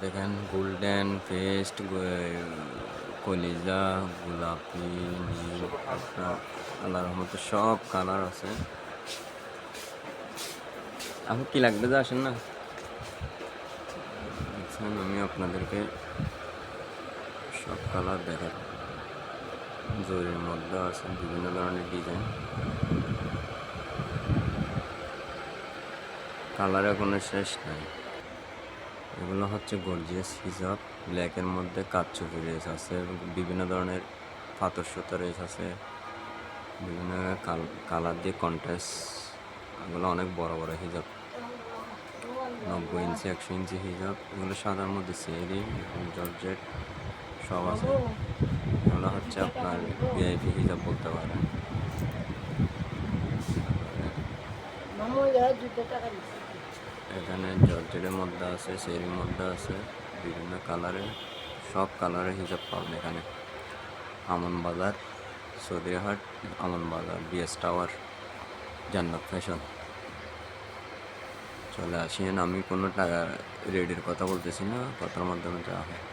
দেখেন golden paste, কলিজা, গোলাপি, নীল, আপনার আল্লাহর রহমতে সব কালার আছে। এখন কি লাগবে যে আসেন না, দেখছেন আমি আপনাদেরকে সব কালার দেখাই। জরির মধ্যে আছে বিভিন্ন ধরনের ডিজাইন, কালারের কোনো শেষ নাই। এগুলো হচ্ছে গর্জিয়াস হিজাব, ব্ল্যাকের মধ্যে কাটচুপি রেস আছে, বিভিন্ন ধরনের পাথর সুতা রেস আছে, বিভিন্ন কালার দিয়ে কন্ট্রাস্ট। এগুলো অনেক বড় বড় হিজাব, 90 ইঞ্চি 100 ইঞ্চি হিজাব। এগুলো সাদার মধ্যে সেরি জর্জেট সব আছে। এগুলো হচ্ছে আপনার ভিআইপি হিজাব বলতে পারেন। এখানে জর্জেটের মধ্যে আছে, সেরির মধ্যে আছে, বিভিন্ন কালারের সব কালারের হিজাব পাবেন এখানে। আমান বাজার, সৌদিহাট, আমান বাজার, বিএস টাওয়ার, জান্নাত ফ্যাশন। চলে আসেন, আমি কোনো টাকা রেডির কথা বলতেছি না, কথার মাধ্যমে যা হয়।